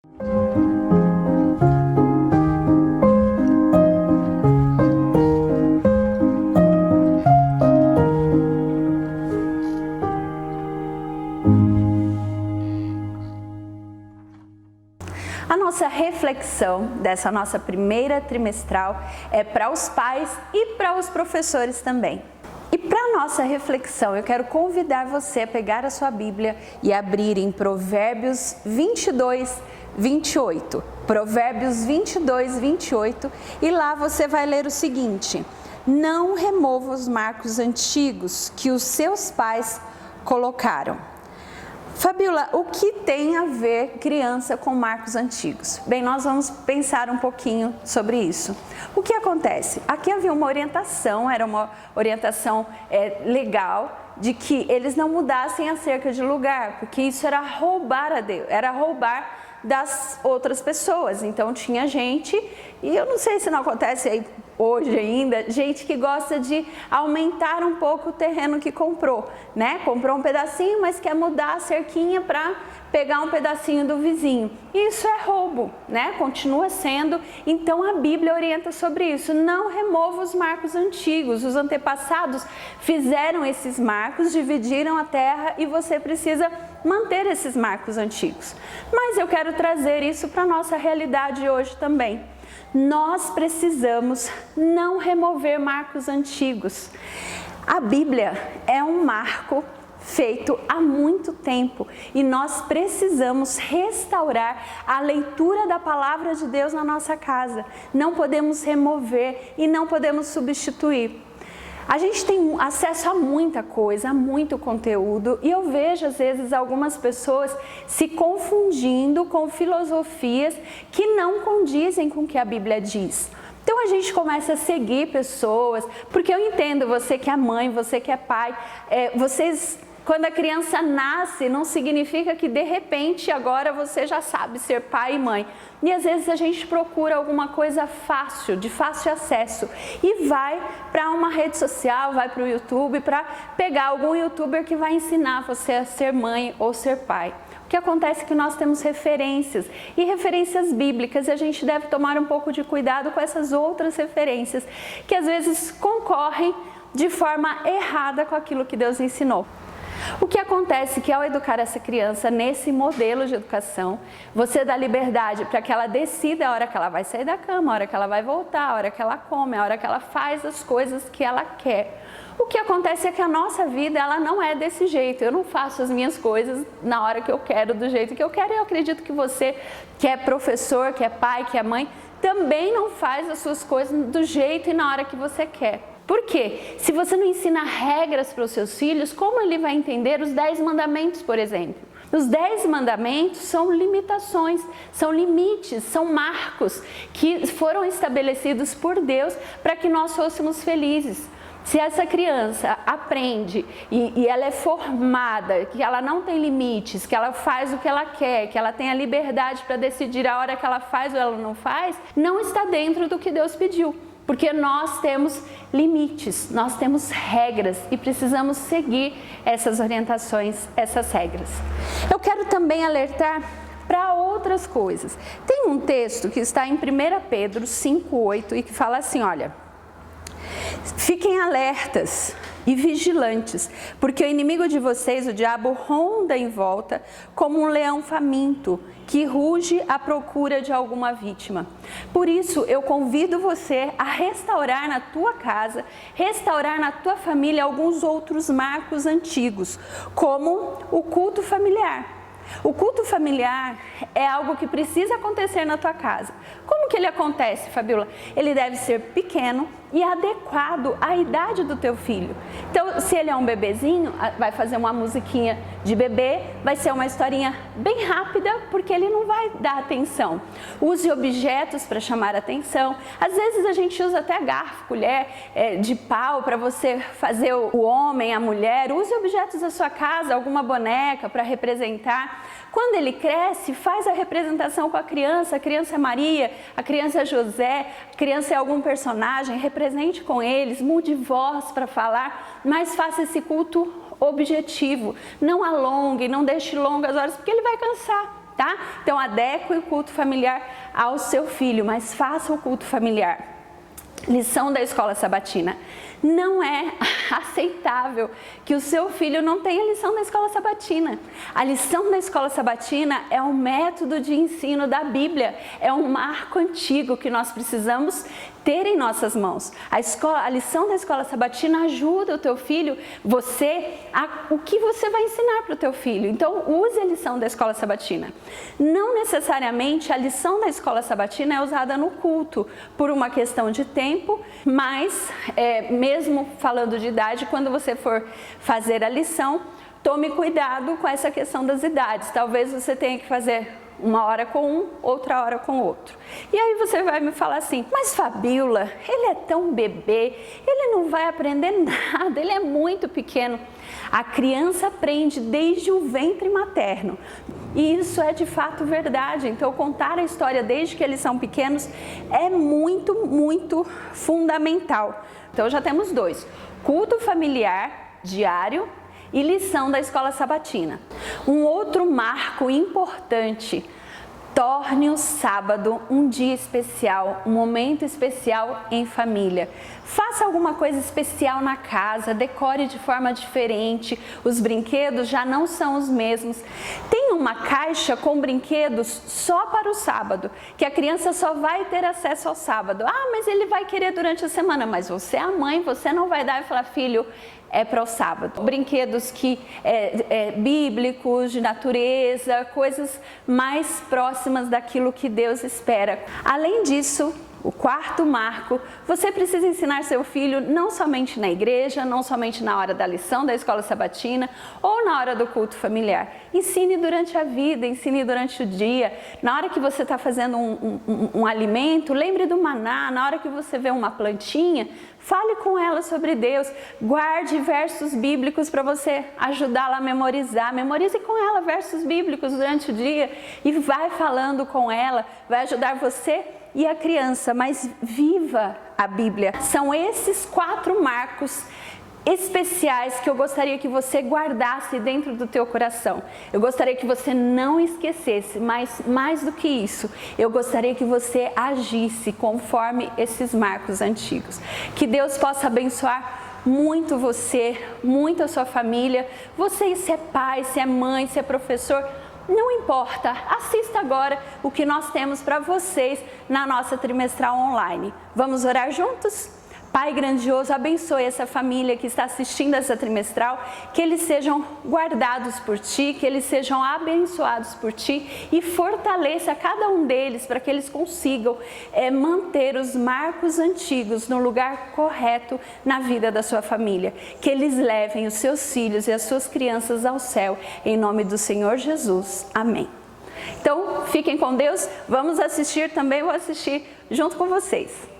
A nossa reflexão dessa nossa primeira trimestral é para os pais e para os professores também. E para a nossa reflexão, eu quero convidar você a pegar a sua Bíblia e abrir em Provérbios 22, 28. Provérbios 22, 28, e lá você vai ler o seguinte: não remova os marcos antigos que os seus pais colocaram. Fabiola, o que tem a ver criança com marcos antigos? Bem, nós vamos pensar um pouquinho sobre isso. O que acontece? Aqui havia uma orientação, era uma orientação legal, de que eles não mudassem a cerca de lugar, porque isso era roubar a Deus, era roubar das outras pessoas. Então tinha gente, e eu não sei se não acontece aí hoje ainda, gente que gosta de aumentar um pouco o terreno que comprou, né? Comprou um pedacinho, mas quer mudar a cerquinha para pegar um pedacinho do vizinho. Isso é roubo, né? Continua sendo. Então a Bíblia orienta sobre isso. Não remova os marcos antigos. Os antepassados fizeram esses marcos, dividiram a terra e você precisa manter esses marcos antigos. Mas eu quero trazer isso para a nossa realidade hoje também. Nós precisamos não remover marcos antigos. A Bíblia é um marco feito há muito tempo e nós precisamos restaurar a leitura da palavra de Deus na nossa casa. Não podemos remover e não podemos substituir. A gente tem acesso a muita coisa, a muito conteúdo, e eu vejo às vezes algumas pessoas se confundindo com filosofias que não condizem com o que a Bíblia diz. Então a gente começa a seguir pessoas, porque eu entendo, você que é mãe, você que é pai, quando a criança nasce, não significa que de repente agora você já sabe ser pai e mãe. E às vezes a gente procura alguma coisa fácil, de fácil acesso, e vai para uma rede social, vai para o YouTube, para pegar algum youtuber que vai ensinar você a ser mãe ou ser pai. O que acontece é que nós temos referências, e referências bíblicas, e a gente deve tomar um pouco de cuidado com essas outras referências, que às vezes concorrem de forma errada com aquilo que Deus ensinou. O que acontece é que ao educar essa criança nesse modelo de educação, você dá liberdade para que ela decida a hora que ela vai sair da cama, a hora que ela vai voltar, a hora que ela come, a hora que ela faz as coisas que ela quer. O que acontece é que a nossa vida, ela não é desse jeito. Eu não faço as minhas coisas na hora que eu quero, do jeito que eu quero. E eu acredito que você, que é professor, que é pai, que é mãe, também não faz as suas coisas do jeito e na hora que você quer. Por quê? Se você não ensina regras para os seus filhos, como ele vai entender os 10 mandamentos, por exemplo? Os 10 mandamentos são limitações, são limites, são marcos que foram estabelecidos por Deus para que nós fôssemos felizes. Se essa criança aprende e ela é formada, que ela não tem limites, que ela faz o que ela quer, que ela tem a liberdade para decidir a hora que ela faz ou ela não faz, não está dentro do que Deus pediu. Porque nós temos limites, nós temos regras e precisamos seguir essas orientações, essas regras. Eu quero também alertar para outras coisas. Tem um texto que está em 1 Pedro 5,8 e que fala assim, olha: fiquem alertas e vigilantes, porque o inimigo de vocês, o diabo, ronda em volta como um leão faminto, que ruge à procura de alguma vítima. Por isso, eu convido você a restaurar na tua casa, restaurar na tua família alguns outros marcos antigos, como o culto familiar. O culto familiar é algo que precisa acontecer na tua casa. Como que ele acontece, Fabiola? Ele deve ser pequeno e adequado à idade do teu filho. Então, se ele é um bebezinho, vai fazer uma musiquinha de bebê, vai ser uma historinha bem rápida, porque ele não vai dar atenção. Use objetos para chamar a atenção. Às vezes a gente usa até garfo, colher de pau para você fazer o homem, a mulher. Use objetos da sua casa, alguma boneca para representar. Quando ele cresce, faz a representação com a criança é Maria, a criança é José, a criança é algum personagem, represente com eles, mude voz para falar, mas faça esse culto objetivo, não alongue, não deixe longas horas, porque ele vai cansar. tá? Então adeque o culto familiar ao seu filho, mas faça o culto familiar. Lição da escola sabatina. Não é aceitável que o seu filho não tenha lição da escola sabatina. A lição da escola sabatina é um método de ensino da Bíblia, é um marco antigo que nós precisamos ter em nossas mãos. A lição da escola sabatina ajuda o teu filho, o que você vai ensinar para o teu filho. Então, use a lição da escola sabatina. Não necessariamente a lição da escola sabatina é usada no culto, por uma questão de tempo, mas mesmo falando de idade, quando você for fazer a lição, tome cuidado com essa questão das idades. Talvez você tenha que fazer uma hora com um, outra hora com outro. E aí você vai me falar assim, mas Fabíola, ele é tão bebê, ele não vai aprender nada, ele é muito pequeno. A criança aprende desde o ventre materno. E isso é de fato verdade. Então contar a história desde que eles são pequenos é muito, muito fundamental. Então já temos 2, culto familiar diário e lição da escola sabatina. Um outro marco importante: torne o sábado um dia especial, um momento especial em família. Faça alguma coisa especial na casa, decore de forma diferente, os brinquedos já não são os mesmos. Tem uma caixa com brinquedos só para o sábado, que a criança só vai ter acesso ao sábado. Ah, mas ele vai querer durante a semana, mas você é a mãe, você não vai dar e falar, filho, é para o sábado. Brinquedos bíblicos, de natureza, coisas mais próximas daquilo que Deus espera. Além disso, o quarto marco, você precisa ensinar seu filho não somente na igreja, não somente na hora da lição da escola sabatina ou na hora do culto familiar. Ensine durante a vida, ensine durante o dia. Na hora que você está fazendo um alimento, lembre do maná. Na hora que você vê uma plantinha, fale com ela sobre Deus. Guarde versos bíblicos para você ajudá-la a memorizar. Memorize com ela versos bíblicos durante o dia e vai falando com ela, vai ajudar você e a criança, mas viva a Bíblia. São esses 4 marcos especiais que eu gostaria que você guardasse dentro do teu coração. Eu gostaria que você não esquecesse, mas mais do que isso, eu gostaria que você agisse conforme esses marcos antigos. Que Deus possa abençoar muito você, muito a sua família. Você, se é pai, se é mãe, se é professor, não importa, assista agora o que nós temos para vocês na nossa trimestral online. Vamos orar juntos? Pai grandioso, abençoe essa família que está assistindo essa trimestral, que eles sejam guardados por Ti, que eles sejam abençoados por Ti e fortaleça cada um deles para que eles consigam manter os marcos antigos no lugar correto na vida da sua família. Que eles levem os seus filhos e as suas crianças ao céu, em nome do Senhor Jesus. Amém. Então, fiquem com Deus, vamos assistir também, vou assistir junto com vocês.